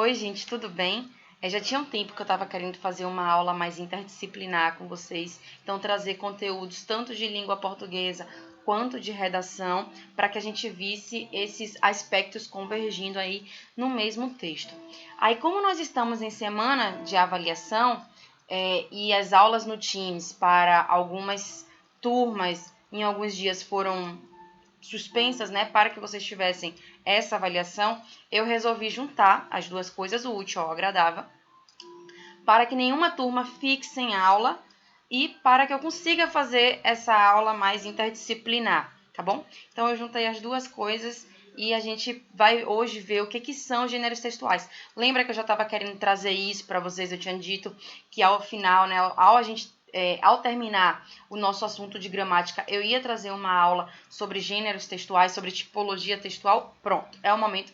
Oi, gente, tudo bem? Já tinha um tempo que eu estava querendo fazer uma aula mais interdisciplinar com vocês, então trazer conteúdos tanto de língua portuguesa quanto de redação, para que a gente visse esses aspectos convergindo aí no mesmo texto. Aí, como nós estamos em semana de avaliação, e as aulas no Teams para algumas turmas em alguns dias foram suspensas, né, para que vocês tivessem essa avaliação, eu resolvi juntar as duas coisas, o útil ao agradável, para que nenhuma turma fique sem aula e para que eu consiga fazer essa aula mais interdisciplinar, tá bom? Então, eu juntei as duas coisas e a gente vai hoje ver o que são gêneros textuais. Lembra que eu já estava querendo trazer isso para vocês? Eu tinha dito que ao final, né, ao terminar o nosso assunto de gramática, eu ia trazer uma aula sobre gêneros textuais, sobre tipologia textual. Pronto, é o momento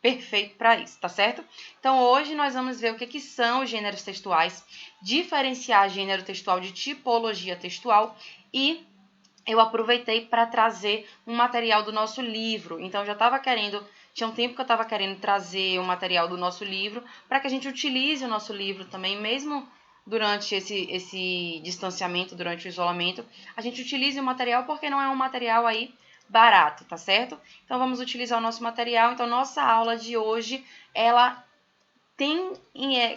perfeito para isso, tá certo? Então, hoje nós vamos ver o que são os gêneros textuais, diferenciar gênero textual de tipologia textual e eu aproveitei para trazer um material do nosso livro. Então, tinha um tempo que eu estava querendo trazer o material do nosso livro para que a gente utilize o nosso livro também, mesmo durante esse distanciamento, durante o isolamento, a gente utilize o material porque não é um material aí barato, tá certo? Então, vamos utilizar o nosso material. Então, nossa aula de hoje, ela tem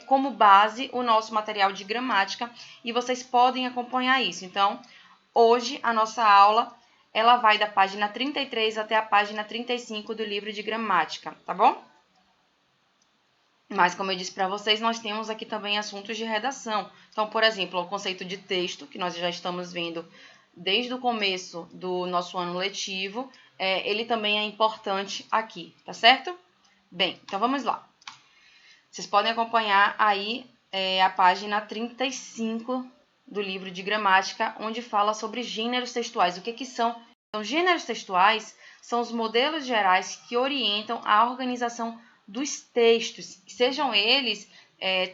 como base o nosso material de gramática e vocês podem acompanhar isso. Então, hoje, a nossa aula, ela vai da página 33 até a página 35 do livro de gramática, tá bom? Mas, como eu disse para vocês, nós temos aqui também assuntos de redação. Então, por exemplo, o conceito de texto, que nós já estamos vendo desde o começo do nosso ano letivo, ele também é importante aqui, tá certo? Bem, então vamos lá. Vocês podem acompanhar aí a página 35 do livro de gramática, onde fala sobre gêneros textuais. O que são? Então, gêneros textuais são os modelos gerais que orientam a organização dos textos, sejam eles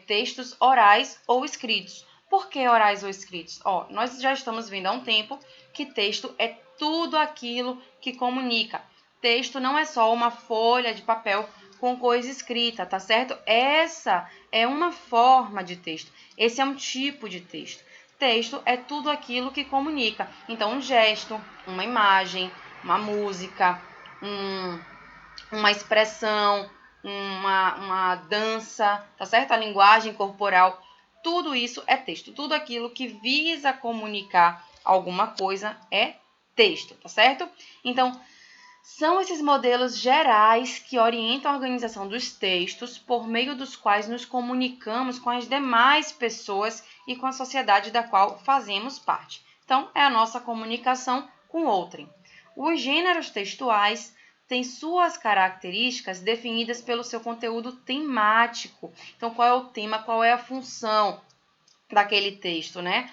textos orais ou escritos. Por que orais ou escritos? Nós já estamos vendo há um tempo que texto é tudo aquilo que comunica. Texto não é só uma folha de papel com coisa escrita, tá certo? Essa é uma forma de texto. Esse é um tipo de texto. Texto é tudo aquilo que comunica. Então, um gesto, uma imagem, uma música, uma expressão, uma dança, tá certo? A linguagem corporal, tudo isso é texto. Tudo aquilo que visa comunicar alguma coisa é texto, tá certo? Então, são esses modelos gerais que orientam a organização dos textos por meio dos quais nos comunicamos com as demais pessoas e com a sociedade da qual fazemos parte. Então, é a nossa comunicação com outrem. Os gêneros textuais têm suas características definidas pelo seu conteúdo temático. Então, qual é o tema, qual é a função daquele texto, né?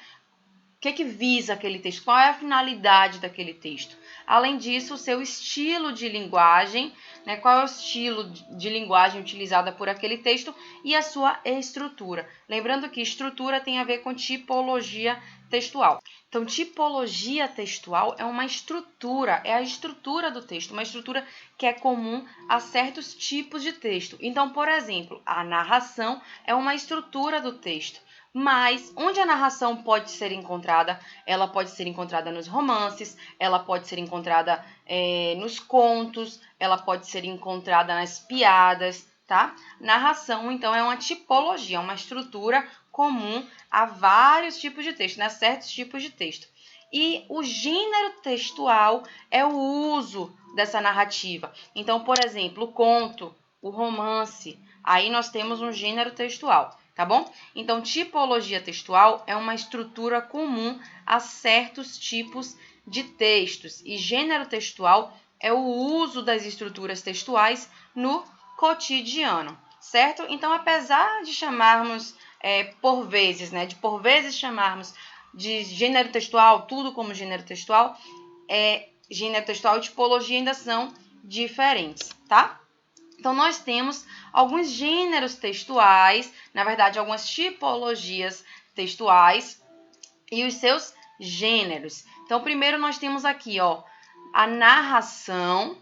O que visa aquele texto? Qual é a finalidade daquele texto? Além disso, o seu estilo de linguagem, né? Qual é o estilo de linguagem utilizada por aquele texto e a sua estrutura. Lembrando que estrutura tem a ver com tipologia textual. Então, tipologia textual é uma estrutura, é a estrutura do texto, uma estrutura que é comum a certos tipos de texto. Então, por exemplo, a narração é uma estrutura do texto. Mas onde a narração pode ser encontrada? Ela pode ser encontrada nos romances, ela pode ser encontrada nos contos, ela pode ser encontrada nas piadas, tá? Narração, então, é uma tipologia, uma estrutura comum a vários tipos de texto, né? Certos tipos de texto. E o gênero textual é o uso dessa narrativa. Então, por exemplo, o conto, o romance, aí nós temos um gênero textual. Tá bom? Então, tipologia textual é uma estrutura comum a certos tipos de textos. E gênero textual é o uso das estruturas textuais no cotidiano, certo? Então, apesar de chamarmos por vezes chamarmos de gênero textual, tudo como gênero textual e tipologia ainda são diferentes, tá? Então, nós temos alguns gêneros textuais, na verdade, algumas tipologias textuais e os seus gêneros. Então, primeiro nós temos aqui, a narração,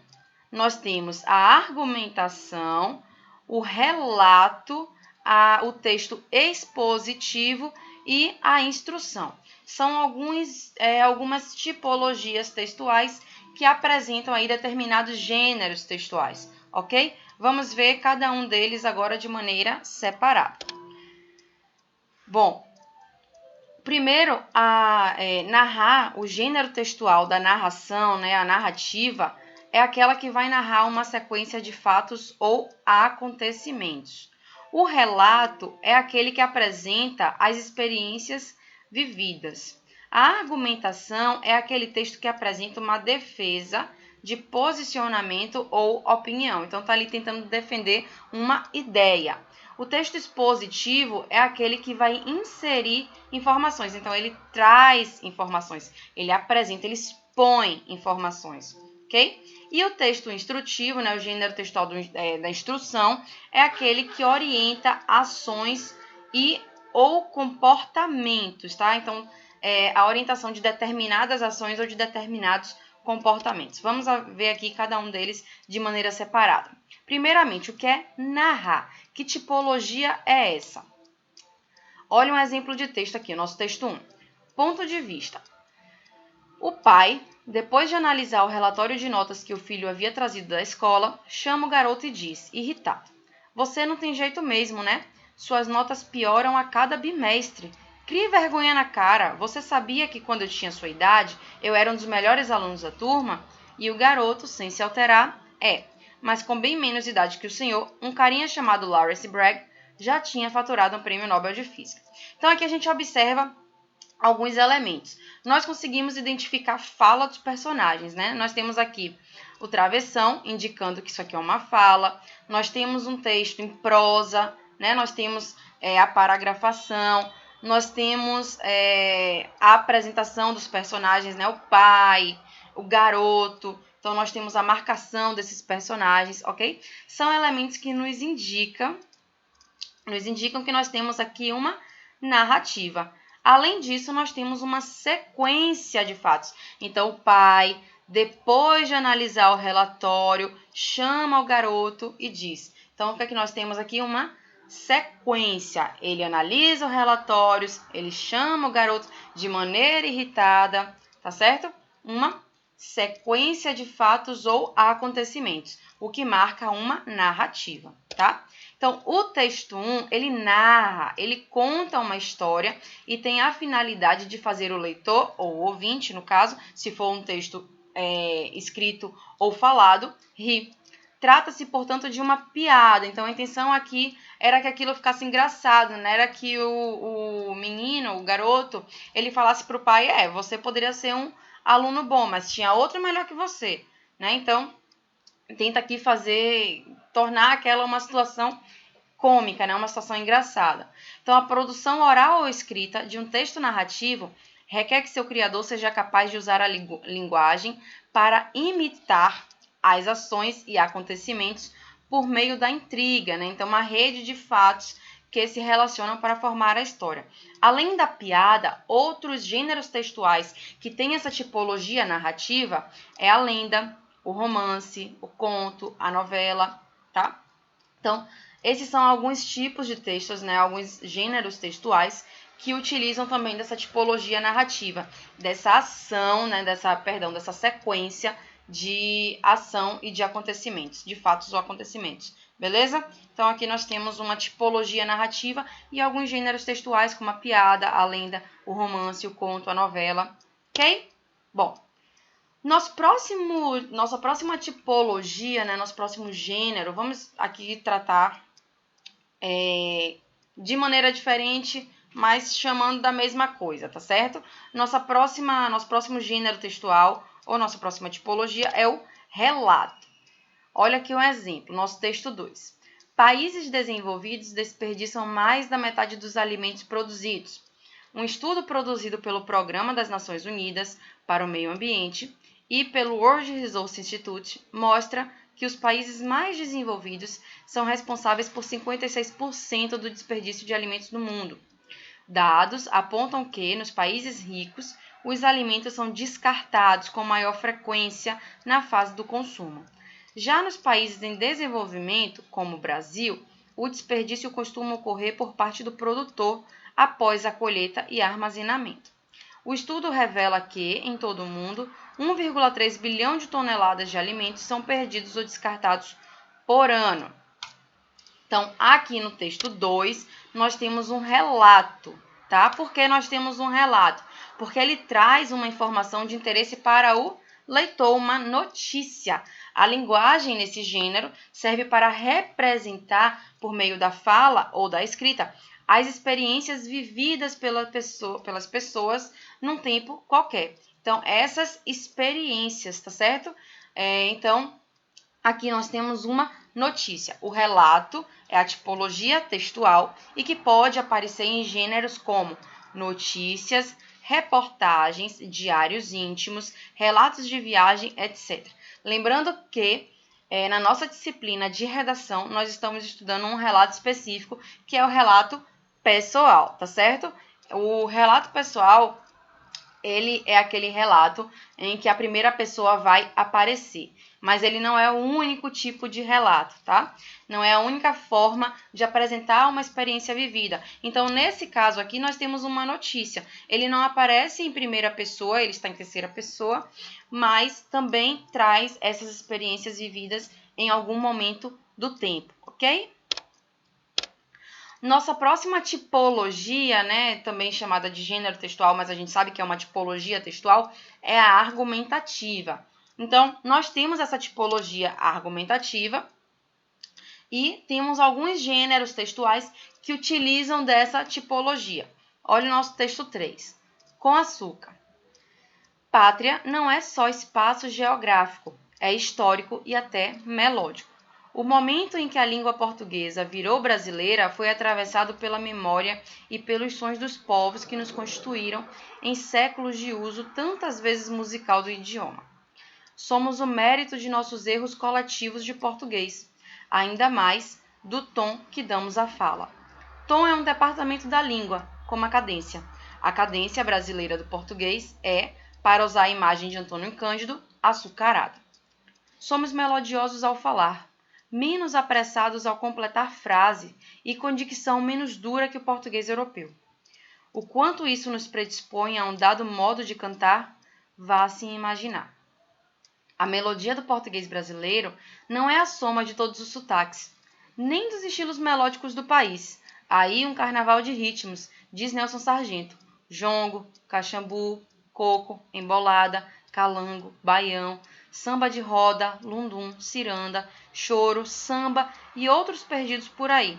nós temos a argumentação, o relato, o texto expositivo e a instrução. São algumas tipologias textuais que apresentam aí determinados gêneros textuais, ok? Vamos ver cada um deles agora de maneira separada. Bom, primeiro, narrar, o gênero textual da narração, né, a narrativa, é aquela que vai narrar uma sequência de fatos ou acontecimentos. O relato é aquele que apresenta as experiências vividas. A argumentação é aquele texto que apresenta uma defesa de posicionamento ou opinião. Então, está ali tentando defender uma ideia. O texto expositivo é aquele que vai inserir informações. Então, ele traz informações, ele apresenta, ele expõe informações, ok? E o texto instrutivo, né, o gênero textual da instrução, é aquele que orienta ações ou comportamentos, tá? Então, a orientação de determinadas ações ou de determinados comportamentos. Vamos ver aqui cada um deles de maneira separada. Primeiramente, o que é narrar? Que tipologia é essa? Olha um exemplo de texto aqui, o nosso texto 1. Ponto de vista. O pai, depois de analisar o relatório de notas que o filho havia trazido da escola, chama o garoto e diz, irritado: "Você não tem jeito mesmo, né? Suas notas pioram a cada bimestre. Crie vergonha na cara. Você sabia que quando eu tinha sua idade, eu era um dos melhores alunos da turma?" E o garoto, sem se alterar, mas com bem menos idade que o senhor, um carinha chamado Lawrence Bragg já tinha faturado um prêmio Nobel de Física. Então aqui a gente observa alguns elementos. Nós conseguimos identificar a fala dos personagens, né? Nós temos aqui o travessão, indicando que isso aqui é uma fala. Nós temos um texto em prosa, né? Nós temos a paragrafação. Nós temos a apresentação dos personagens, né? O pai, o garoto. Então, nós temos a marcação desses personagens, ok? São elementos que nos indicam que nós temos aqui uma narrativa. Além disso, nós temos uma sequência de fatos. Então, o pai, depois de analisar o relatório, chama o garoto e diz. Então, o que é que nós temos aqui? Uma sequência. Ele analisa os relatórios, ele chama o garoto de maneira irritada, tá certo? Uma sequência de fatos ou acontecimentos, o que marca uma narrativa, tá? Então, o texto 1, ele narra, ele conta uma história e tem a finalidade de fazer o leitor, ou o ouvinte, no caso, se for um texto escrito ou falado, rir. Trata-se, portanto, de uma piada. Então, a intenção aqui era que aquilo ficasse engraçado, né? Era que o menino, o garoto, ele falasse para o pai, você poderia ser um aluno bom, mas tinha outro melhor que você, né? Então, tenta aqui tornar aquela uma situação cômica, né? Uma situação engraçada. Então, a produção oral ou escrita de um texto narrativo requer que seu criador seja capaz de usar a linguagem para imitar as ações e acontecimentos por meio da intriga, né? Então, uma rede de fatos que se relacionam para formar a história. Além da piada, outros gêneros textuais que têm essa tipologia narrativa é a lenda, o romance, o conto, a novela, tá? Então, esses são alguns tipos de textos, né? Alguns gêneros textuais que utilizam também dessa tipologia narrativa, dessa ação, né? dessa sequência de ação e de acontecimentos, de fatos ou acontecimentos. Beleza? Então, aqui nós temos uma tipologia narrativa e alguns gêneros textuais, como a piada, a lenda, o romance, o conto, a novela. Ok? Bom, nossa próxima tipologia, né, nosso próximo gênero, vamos aqui tratar de maneira diferente, mas chamando da mesma coisa, tá certo? Nosso próximo gênero textual, ou nossa próxima tipologia, é o relato. Olha aqui um exemplo, nosso texto 2. Países desenvolvidos desperdiçam mais da metade dos alimentos produzidos. Um estudo produzido pelo Programa das Nações Unidas para o Meio Ambiente e pelo World Resources Institute mostra que os países mais desenvolvidos são responsáveis por 56% do desperdício de alimentos no mundo. Dados apontam que, nos países ricos, os alimentos são descartados com maior frequência na fase do consumo. Já nos países em desenvolvimento, como o Brasil, o desperdício costuma ocorrer por parte do produtor após a colheita e armazenamento. O estudo revela que, em todo o mundo, 1,3 bilhão de toneladas de alimentos são perdidos ou descartados por ano. Então, aqui no texto 2, nós temos um relato, tá? Por que nós temos um relato? Porque ele traz uma informação de interesse para o leitor, uma notícia. A linguagem nesse gênero serve para representar, por meio da fala ou da escrita, as experiências vividas pelas pessoas num tempo qualquer. Então, essas experiências, tá certo? Então, aqui nós temos uma notícia. O relato é a tipologia textual e que pode aparecer em gêneros como notícias, reportagens, diários íntimos, relatos de viagem, etc. Lembrando que na nossa disciplina de redação nós estamos estudando um relato específico que é o relato pessoal, tá certo? O relato pessoal, ele é aquele relato em que a primeira pessoa vai aparecer, mas ele não é o único tipo de relato, tá? Não é a única forma de apresentar uma experiência vivida. Então, nesse caso aqui, nós temos uma notícia. Ele não aparece em primeira pessoa, ele está em terceira pessoa, mas também traz essas experiências vividas em algum momento do tempo, ok? Nossa próxima tipologia, né, também chamada de gênero textual, mas a gente sabe que é uma tipologia textual, é a argumentativa. Então, nós temos essa tipologia argumentativa e temos alguns gêneros textuais que utilizam dessa tipologia. Olha o nosso texto 3. Com açúcar. Pátria não é só espaço geográfico, é histórico e até melódico. O momento em que a língua portuguesa virou brasileira foi atravessado pela memória e pelos sons dos povos que nos constituíram em séculos de uso tantas vezes musical do idioma. Somos o mérito de nossos erros coletivos de português, ainda mais do tom que damos à fala. Tom é um departamento da língua, como a cadência. A cadência brasileira do português é, para usar a imagem de Antônio Cândido, açucarada. Somos melodiosos ao falar, menos apressados ao completar frase e com dicção menos dura que o português europeu. O quanto isso nos predispõe a um dado modo de cantar, vá-se imaginar. A melodia do português brasileiro não é a soma de todos os sotaques, nem dos estilos melódicos do país. Aí um carnaval de ritmos, diz Nelson Sargento, jongo, caxambu, coco, embolada, calango, baião, samba de roda, lundum, ciranda, choro, samba e outros perdidos por aí.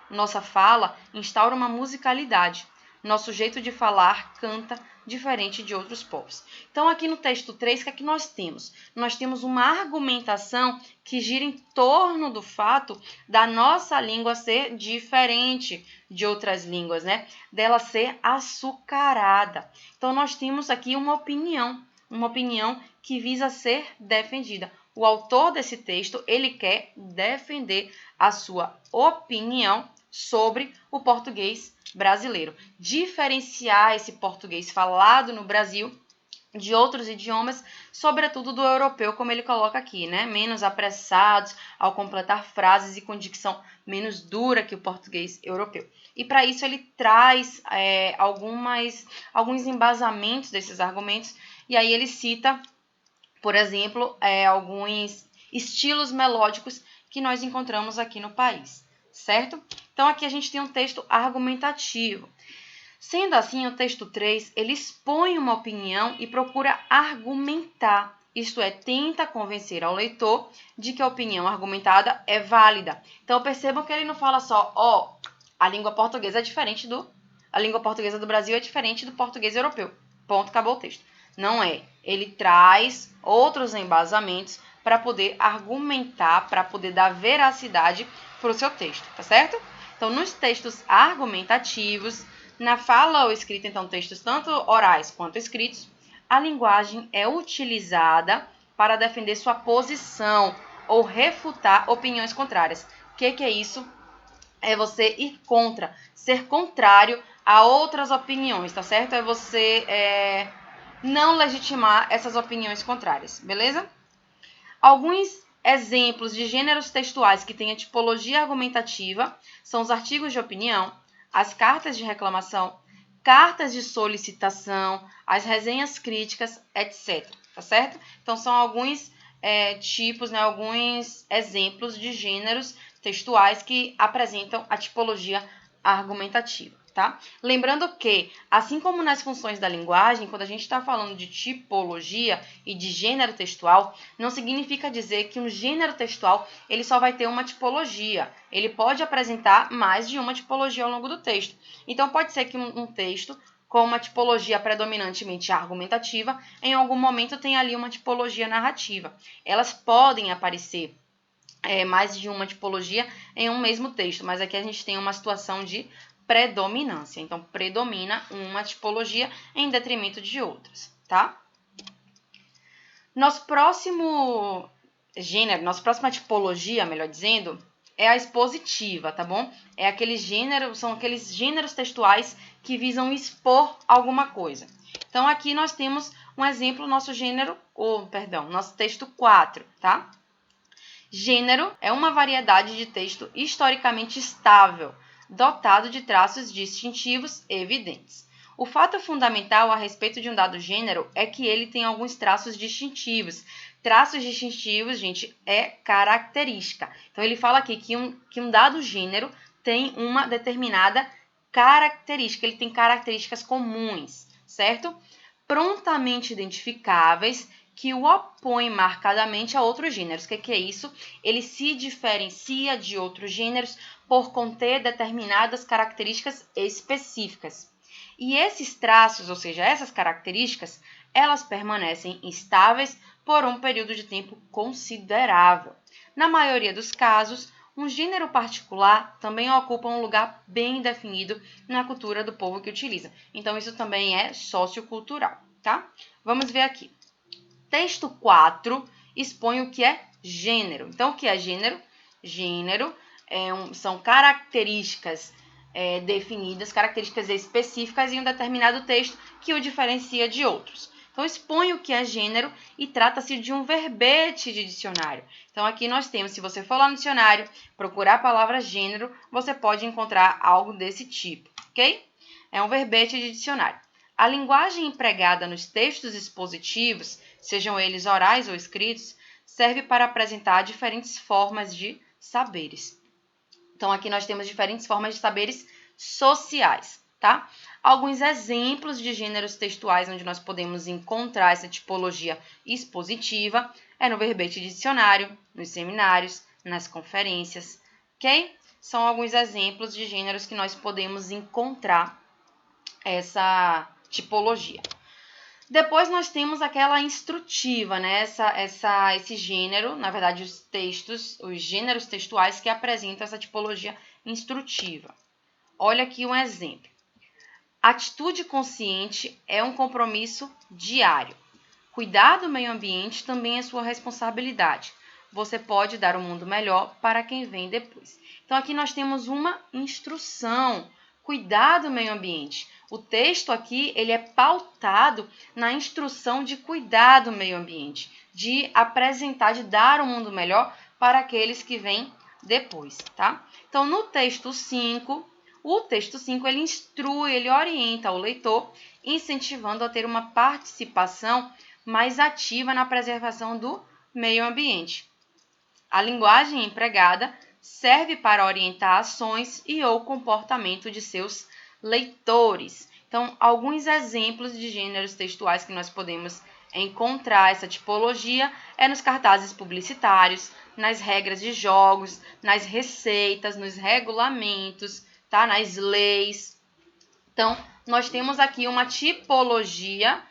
Nossa fala instaura uma musicalidade. Nosso jeito de falar canta diferente de outros povos. Então, aqui no texto 3, o que é que nós temos? Nós temos uma argumentação que gira em torno do fato da nossa língua ser diferente de outras línguas, né? Dela ser açucarada. Então, nós temos aqui uma opinião que visa ser defendida. O autor desse texto, ele quer defender a sua opinião sobre o português brasileiro. Diferenciar esse português falado no Brasil de outros idiomas, sobretudo do europeu, como ele coloca aqui, né? Menos apressados ao completar frases e com dicção menos dura que o português europeu. E para isso ele traz alguns embasamentos desses argumentos, e aí ele cita, por exemplo, alguns estilos melódicos que nós encontramos aqui no país, certo? Então, aqui a gente tem um texto argumentativo. Sendo assim, o texto 3, ele expõe uma opinião e procura argumentar, isto é, tenta convencer ao leitor de que a opinião argumentada é válida. Então, percebam que ele não fala só, a língua portuguesa do Brasil é diferente do português europeu. Ponto, acabou o texto. Não é. Ele traz outros embasamentos para poder argumentar, para poder dar veracidade para o seu texto, tá certo? Então, nos textos argumentativos, na fala ou escrita, então, textos tanto orais quanto escritos, a linguagem é utilizada para defender sua posição ou refutar opiniões contrárias. O que é isso? É você ir contra, ser contrário a outras opiniões, tá certo? É você não legitimar essas opiniões contrárias, beleza? Alguns Exemplos de gêneros textuais que têm a tipologia argumentativa são os artigos de opinião, as cartas de reclamação, cartas de solicitação, as resenhas críticas, etc. Tá certo? Então, são alguns tipos, né, alguns exemplos de gêneros textuais que apresentam a tipologia argumentativa. Tá? Lembrando que, assim como nas funções da linguagem, quando a gente está falando de tipologia e de gênero textual, não significa dizer que um gênero textual ele só vai ter uma tipologia. Ele pode apresentar mais de uma tipologia ao longo do texto. Então, pode ser que um texto com uma tipologia predominantemente argumentativa, em algum momento tenha ali uma tipologia narrativa. Elas podem aparecer mais de uma tipologia em um mesmo texto, mas aqui a gente tem uma situação de predominância. Então, predomina uma tipologia em detrimento de outras, tá? Nosso próximo gênero, nossa próxima tipologia, melhor dizendo, é a expositiva, tá bom? São aqueles gêneros textuais que visam expor alguma coisa. Então, aqui nós temos um exemplo, nosso texto 4, tá? Gênero é uma variedade de texto historicamente estável, dotado de traços distintivos evidentes. O fato fundamental a respeito de um dado gênero é que ele tem alguns traços distintivos. Traços distintivos, gente, é característica. Então, ele fala aqui que um dado gênero tem uma determinada característica, ele tem características comuns, certo? Prontamente identificáveis, que o opõe marcadamente a outros gêneros. O que é isso? Ele se diferencia de outros gêneros por conter determinadas características específicas. E esses traços, ou seja, essas características, elas permanecem estáveis por um período de tempo considerável. Na maioria dos casos, um gênero particular também ocupa um lugar bem definido na cultura do povo que utiliza. Então, isso também é sociocultural, tá? Vamos ver aqui. Texto 4 expõe o que é gênero. Então, o que é gênero? Gênero são características definidas, características específicas em um determinado texto que o diferencia de outros. Então, expõe o que é gênero e trata-se de um verbete de dicionário. Então, aqui nós temos, se você for lá no dicionário, procurar a palavra gênero, você pode encontrar algo desse tipo, ok? É um verbete de dicionário. A linguagem empregada nos textos expositivos, sejam eles orais ou escritos, serve para apresentar diferentes formas de saberes. Então, aqui nós temos diferentes formas de saberes sociais, tá? Alguns exemplos de gêneros textuais onde nós podemos encontrar essa tipologia expositiva é no verbete de dicionário, nos seminários, nas conferências, ok? São alguns exemplos de gêneros que nós podemos encontrar essa tipologia. Depois nós temos aquela instrutiva, né? Esse gênero, na verdade, os gêneros textuais que apresentam essa tipologia instrutiva. Olha aqui um exemplo. Atitude consciente é um compromisso diário. Cuidar do meio ambiente também é sua responsabilidade. Você pode dar um mundo melhor para quem vem depois. Então, aqui nós temos uma instrução. Cuidar do meio ambiente. O texto aqui, ele é pautado na instrução de cuidar do meio ambiente, de apresentar, de dar um mundo melhor para aqueles que vêm depois, tá? Então, no texto 5, o texto 5, ele instrui, ele orienta o leitor, incentivando a ter uma participação mais ativa na preservação do meio ambiente. A linguagem empregada serve para orientar ações e ou comportamento de seus leitores. Então, alguns exemplos de gêneros textuais que nós podemos encontrar essa tipologia é nos cartazes publicitários, nas regras de jogos, nas receitas, nos regulamentos, tá? Nas leis. Então, nós temos aqui uma tipologia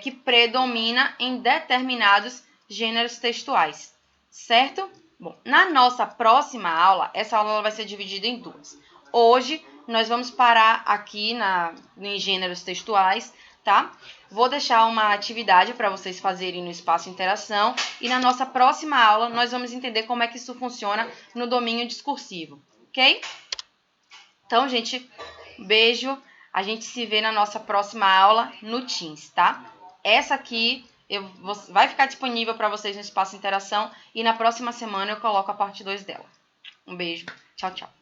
que predomina em determinados gêneros textuais, certo? Bom, na nossa próxima aula, essa aula vai ser dividida em duas. Hoje, nós vamos parar aqui em gêneros textuais, tá? Vou deixar uma atividade para vocês fazerem no espaço interação e na nossa próxima aula nós vamos entender como é que isso funciona no domínio discursivo, ok? Então, gente, beijo. A gente se vê na nossa próxima aula no Teams, tá? Essa aqui vai ficar disponível para vocês no Espaço Interação e na próxima semana eu coloco a parte 2 dela. Um beijo. Tchau, tchau.